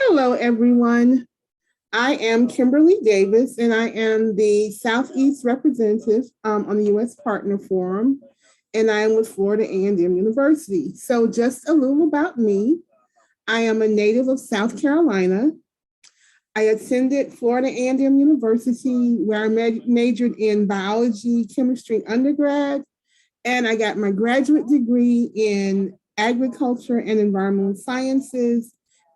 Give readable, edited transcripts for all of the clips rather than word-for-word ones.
Hello, everyone. I am Kimberly Davis, and I am the Southeast representative on the U.S. Partner Forum, and I am with Florida A&M University. So just a little about me. I am a native of South Carolina. I attended Florida A&M University, where I majored in biology, chemistry undergrad, and I got my graduate degree in agriculture and environmental sciences.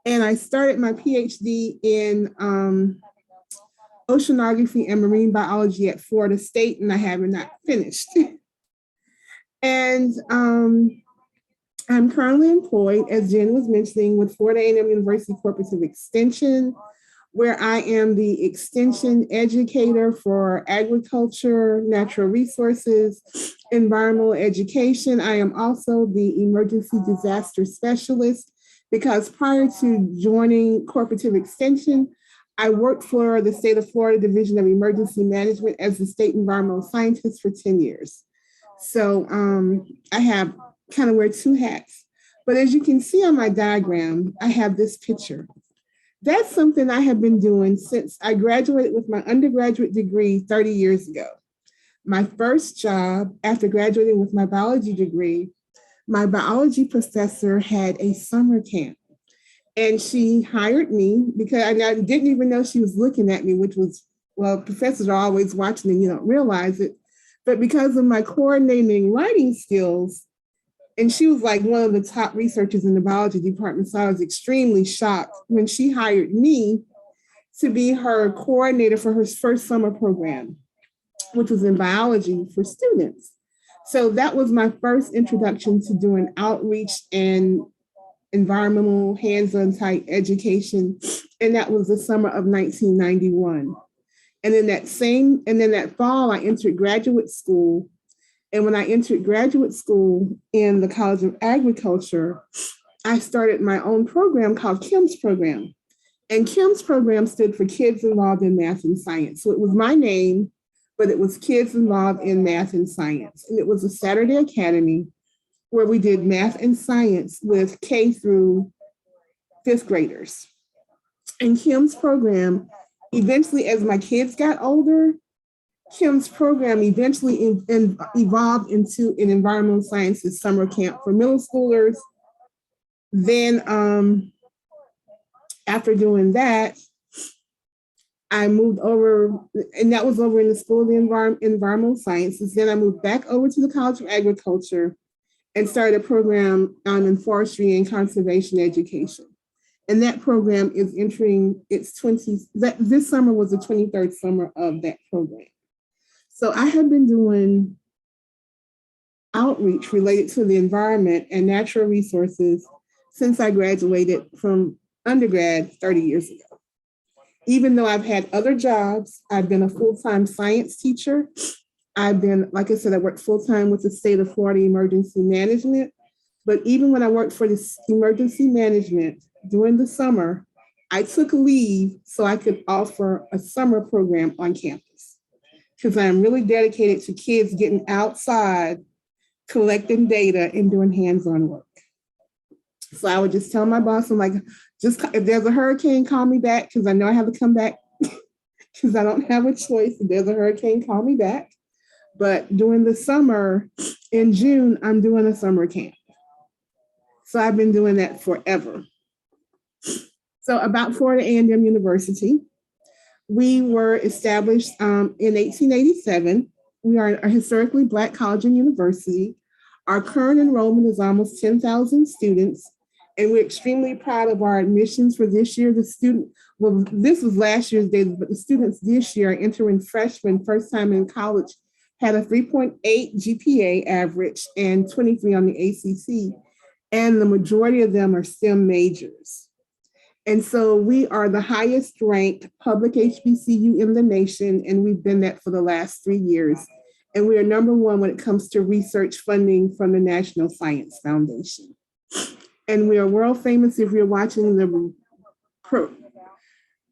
And I started my PhD in oceanography and marine biology at Florida State, and I have not finished. And I'm currently employed, as Jen was mentioning, with Florida A&M University Corporative Extension, where I am the extension educator for agriculture, natural resources, environmental education. I am also the emergency disaster specialist because prior to joining Corporative Extension, I worked for the state of Florida Division of Emergency Management as the state environmental scientist for 10 years. So I have kind of wear two hats. But as you can see on my diagram, I have this picture. That's something I have been doing since I graduated with my undergraduate degree 30 years ago. My first job after graduating with my biology degree, my biology professor had a summer camp, and she hired me because I didn't even know she was looking at me, which was, well, professors are always watching and you don't realize it. But because of my coordinating writing skills, and she was like one of the top researchers in the biology department, so I was extremely shocked when she hired me to be her coordinator for her first summer program, which was in biology for students. So that was my first introduction to doing outreach and environmental hands-on type education. And that was the summer of 1991. And then that fall, I entered graduate school. And when I entered graduate school in the College of Agriculture, I started my own program called KIMS program. And KIMS program stood for Kids Involved in Math and Science. So it was my name, but it was Kids Involved in Math and Science. And it was a Saturday academy where we did math and science with K through fifth graders. And KIMS program, eventually as my kids got older, KIMS program eventually evolved into an environmental sciences summer camp for middle schoolers. Then after doing that, I moved over, and that was over in the School of the Environmental Sciences. Then I moved back over to the College of Agriculture and started a program in forestry and conservation education. And that program is entering its 20s. This summer was the 23rd summer of that program. So I have been doing outreach related to the environment and natural resources since I graduated from undergrad 30 years ago. Even though I've had other jobs, I've been a full-time science teacher. I've been, like I said, I worked full-time with the state of Florida Emergency Management. But even when I worked for this emergency management during the summer, I took leave so I could offer a summer program on campus, because I'm really dedicated to kids getting outside, collecting data, and doing hands-on work. So I would just tell my boss, I'm like, just if there's a hurricane, call me back, because I know I have to come back because I don't have a choice. If there's a hurricane, call me back. But during the summer, in June, I'm doing a summer camp. So I've been doing that forever. So about Florida A&M University. We were established in 1887. We are a historically Black college and university. Our current enrollment is almost 10,000 students, and we're extremely proud of our admissions for this year. This was last year's data, but the students this year are entering freshmen, first time in college, had a 3.8 GPA average and 23 on the ACT, and the majority of them are STEM majors. And so we are the highest ranked public HBCU in the nation, and we've been that for the last 3 years. And we are number one when it comes to research funding from the National Science Foundation. And we are world famous if you're watching the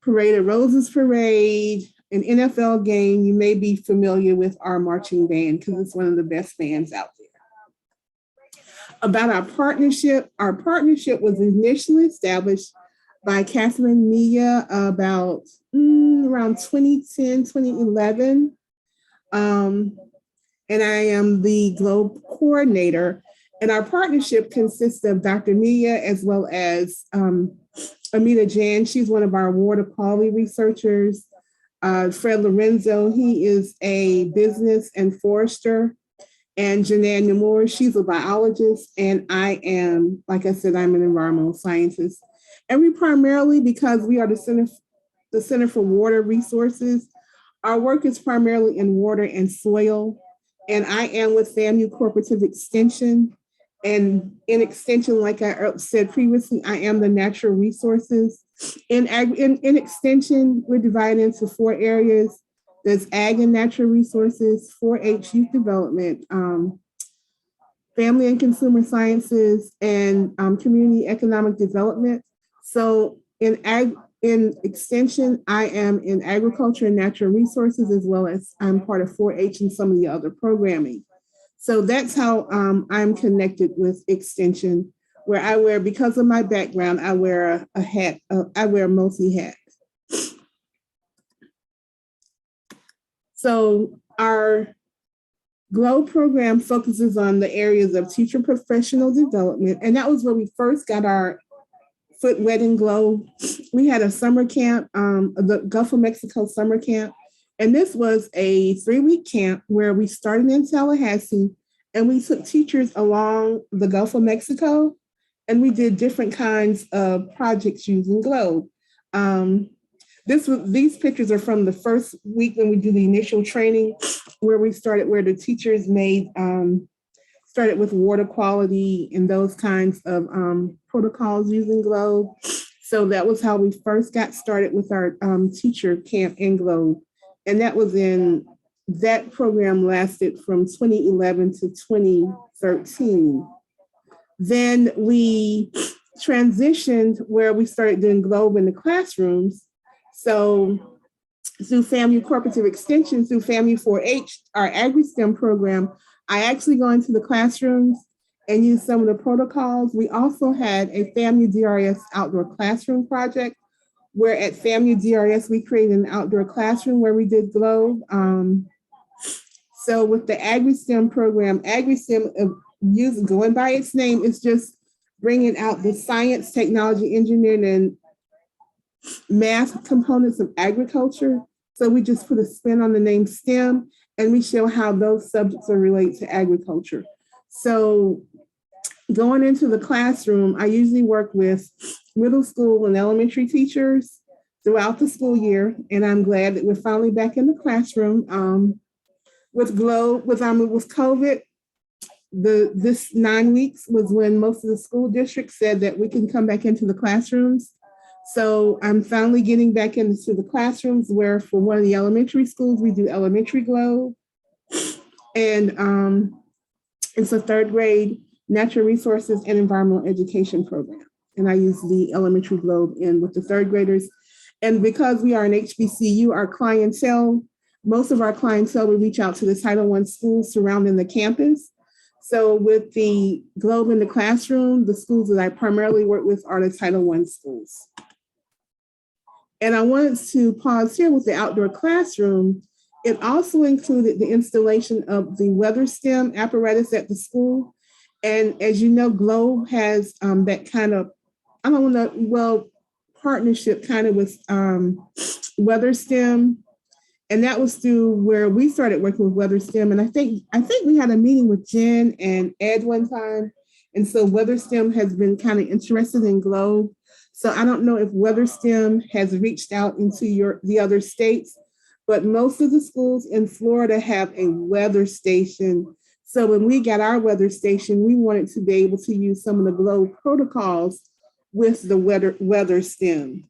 Parade of Roses parade, an NFL game, you may be familiar with our marching band because it's one of the best bands out there. About our partnership was initially established by Catherine Mia about around 2010, 2011. Um, and I am the Globe coordinator. And our partnership consists of Dr. Mia as well as Amita Jan. She's one of our water quality researchers. Fred Lorenzo, he is a business and forester. And Janelle Namor, she's a biologist. And I am, like I said, I'm an environmental scientist. And we primarily, because we are the Center for Water Resources, our work is primarily in water and soil. And I am with FAMU Cooperative Extension. And in Extension, like I said previously, I am the natural resources. In Extension, we're divided into 4 areas. There's ag and natural resources, 4-H youth development, family and consumer sciences, and community economic development. So in Extension, I am in agriculture and natural resources, as well as I'm part of 4-H and some of the other programming. So that's how I'm connected with Extension, where I wear, because of my background, I wear a hat, I wear a multi-hat. So our GLOW program focuses on the areas of teacher professional development. And that was where we first got our foot wet in GLOW. We had a summer camp, the Gulf of Mexico summer camp. And this was a 3-week camp where we started in Tallahassee and we took teachers along the Gulf of Mexico and we did different kinds of projects using GLOW. These pictures are from the first week when we do the initial training, where the teachers started with water quality and those kinds of protocols using GLOW. So that was how we first got started with our teacher camp in GLOW. And that program lasted from 2011 to 2013. Then we transitioned where we started doing GLOW in the classrooms. So through FAMU Cooperative Extension, through FAMU 4-H, our Agri-STEM program, I actually go into the classrooms and use some of the protocols. We also had a FAMU DRS outdoor classroom project, where at FAMU DRS, we created an outdoor classroom where we did GLOW. So with the Agri-STEM program, Agri-STEM, going by its name, is just bringing out the science, technology, engineering, and math components of agriculture. So we just put a spin on the name STEM and we show how those subjects are related to agriculture. So going into the classroom, I usually work with middle school and elementary teachers throughout the school year. And I'm glad that we're finally back in the classroom. With GLOW, with COVID, this 9 weeks was when most of the school districts said that we can come back into the classrooms. So I'm finally getting back into the classrooms, where for one of the elementary schools, we do elementary GLOW. And it's a 3rd grade natural resources and environmental education program. And I use the elementary GLOW in with the 3rd graders. And because we are an HBCU, our clientele, most of our clientele, we reach out to the Title I schools surrounding the campus. So with the GLOW in the classroom, the schools that I primarily work with are the Title I schools. And I wanted to pause here with the outdoor classroom. It also included the installation of the weather stem apparatus at the school. And as you know, GLOW has that kind of, partnership kind of with weather stem. And that was through where we started working with weather stem. And I think we had a meeting with Jen and Ed one time. And so weather stem has been kind of interested in GLOW. So I don't know if WeatherStem has reached out into the other states, but most of the schools in Florida have a weather station. So when we got our weather station, we wanted to be able to use some of the GLOW protocols with the weather stem.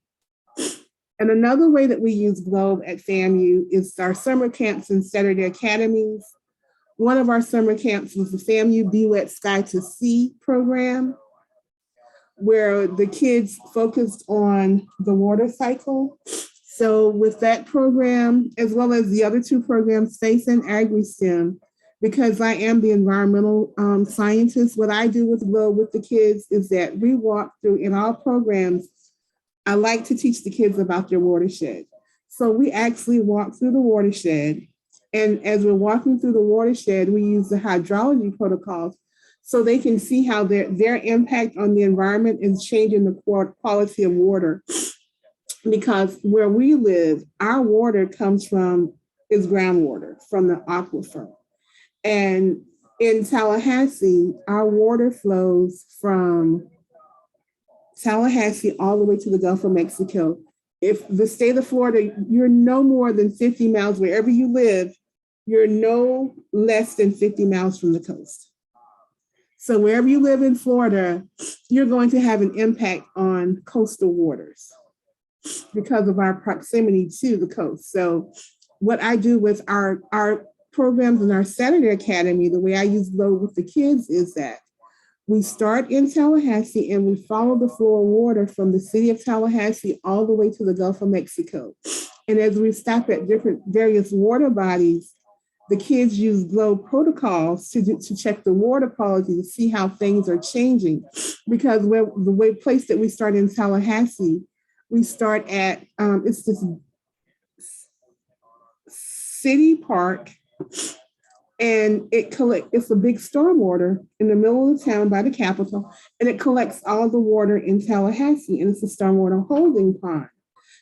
And another way that we use GLOW at FAMU is our summer camps and Saturday academies. One of our summer camps was the FAMU Be Wet Sky to Sea program, where the kids focused on the water cycle. So with that program, as well as the other 2 programs, FACE and Agri-STEM, because I am the environmental scientist, what I do with GLOW with the kids is that we walk through in all programs, I like to teach the kids about their watershed. So we actually walk through the watershed. And as we're walking through the watershed, we use the hydrology protocols so they can see how their impact on the environment is changing the quality of water. Because where we live, our water comes from is groundwater from the aquifer. And in Tallahassee, our water flows from Tallahassee all the way to the Gulf of Mexico. If the state of Florida, you're no more than 50 miles, wherever you live, you're no less than 50 miles from the coast. So wherever you live in Florida, you're going to have an impact on coastal waters because of our proximity to the coast. So what I do with our programs in our Saturday Academy, the way I use load with the kids is that we start in Tallahassee and we follow the flow of water from the city of Tallahassee all the way to the Gulf of Mexico. And as we stop at different various water bodies, the kids use globe protocols to check the water quality to see how things are changing. Because the place that we start in Tallahassee, we start at, it's this city park, and it's a big stormwater in the middle of the town by the Capitol, and it collects all the water in Tallahassee, and it's a stormwater holding pond.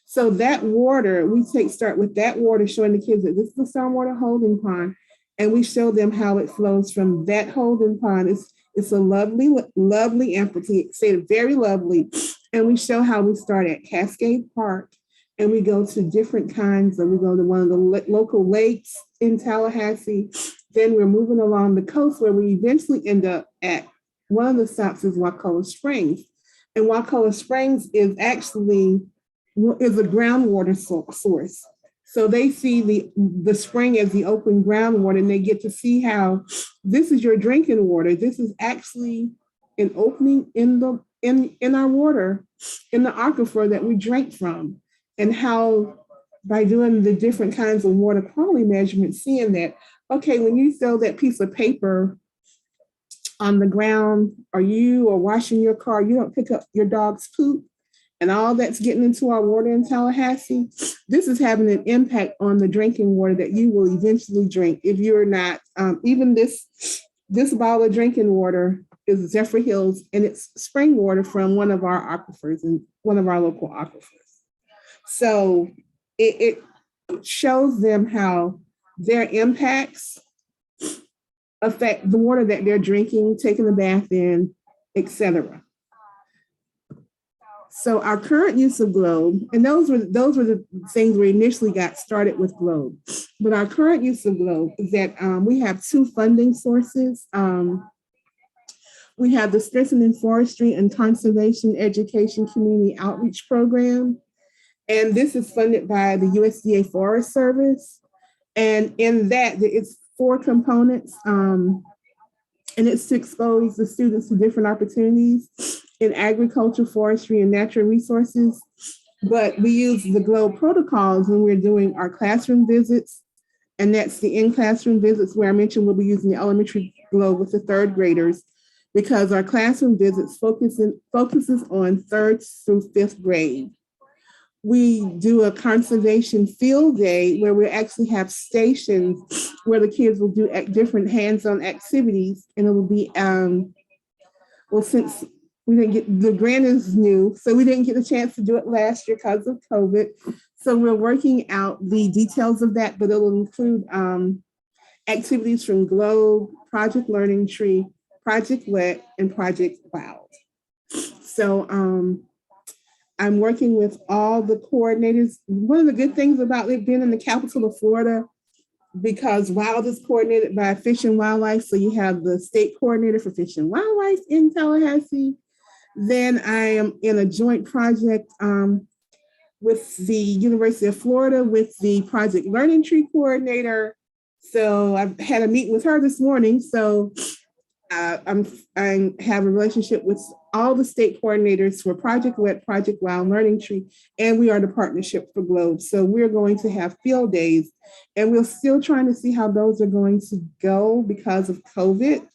So that water, we start with that water, showing the kids that this is a stormwater holding pond, and we show them how it flows from that holding pond. It's a lovely, lovely amphitheater, say very lovely, and we show how we start at Cascade Park, and we go to different kinds of, we go to one of the local lakes in Tallahassee. Then we're moving along the coast where we eventually end up at one of the stops is Wacola Springs. And Wacola Springs is actually is a groundwater source. So they see the spring as the open groundwater, and they get to see how this is your drinking water. This is actually an opening in our water, in the aquifer that we drink from. And how by doing the different kinds of water quality measurements, seeing that, okay, when you throw that piece of paper on the ground, or you are washing your car, you don't pick up your dog's poop, and all that's getting into our water in Tallahassee, this is having an impact on the drinking water that you will eventually drink if you're not, even this bottle of drinking water is Zephyr Hills, and it's spring water from one of our aquifers and one of our local aquifers. So it shows them how their impacts affect the water that they're drinking, taking a bath in, etc. So our current use of Globe, and those were the things we initially got started with Globe. But our current use of Globe is that we have two funding sources. We have the Strengthening Forestry and Conservation Education Community Outreach Program. And this is funded by the USDA Forest Service. And in that, it's 4 components. And it's to expose the students to different opportunities in agriculture, forestry, and natural resources. But we use the Globe protocols when we're doing our classroom visits. And that's the in-classroom visits where I mentioned we'll be using the elementary Globe with the 3rd graders, because our classroom visits focuses on 3rd through 5th grade. We do a conservation field day where we actually have stations where the kids will do different hands-on activities, and it will be, well, since we didn't get, the grant is new, so we didn't get a chance to do it last year because of COVID. So we're working out the details of that, but it will include activities from Globe, Project Learning Tree, Project Wet, and Project Wild. So I'm working with all the coordinators. One of the good things about it being in the capital of Florida, because Wild is coordinated by Fish and Wildlife, so you have the state coordinator for Fish and Wildlife in Tallahassee. Then I am in a joint project with the University of Florida with the Project Learning Tree coordinator. So I've had a meeting with her this morning. So I have a relationship with all the state coordinators for Project Wet, Project Wild, Learning Tree, and we are the partnership for Globe. So we're going to have field days, and we're still trying to see how those are going to go because of COVID.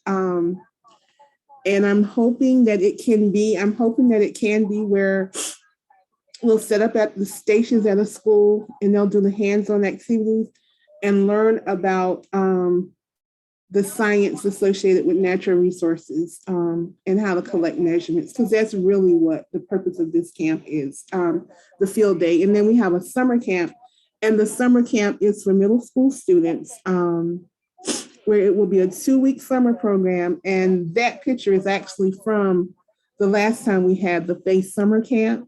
And I'm hoping that it can be where will set up at the stations at a school, and they'll do the hands-on activities and learn about the science associated with natural resources, and how to collect measurements, because that's really what the purpose of this camp is, the field day. And then we have a summer camp, and the summer camp is for middle school students, where it will be a 2-week summer program. And that picture is actually from the last time we had the FACE summer camp.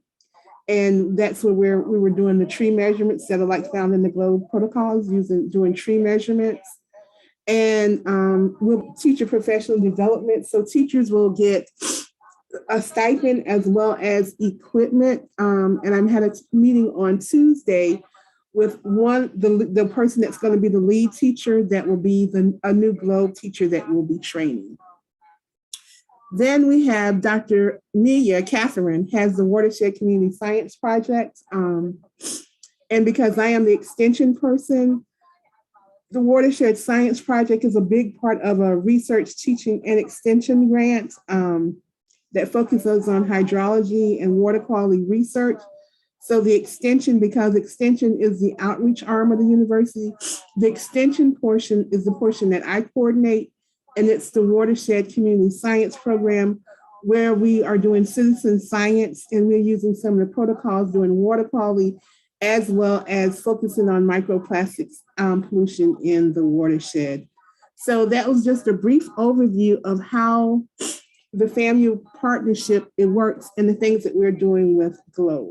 And that's where we were doing the tree measurements that are like found in the GLOBE protocols, doing tree measurements. And we'll teach professional development. So teachers will get a stipend as well as equipment. And I'm had a meeting on Tuesday with the person that's going to be the lead teacher, that will be a new GLOBE teacher that will be training. Then we have Dr. Catherine has the Watershed Community Science Project. And because I am the extension person, the Watershed Science Project is a big part of a research, teaching, and extension grant that focuses on hydrology and water quality research. So the extension, because extension is the outreach arm of the university, the extension portion is the portion that I coordinate, and it's the Watershed Community Science Program, where we are doing citizen science, and we're using some of the protocols doing water quality, as well as focusing on microplastics pollution in the watershed. So that was just a brief overview of how the FAMU partnership, it works, and the things that we're doing with GLOBE.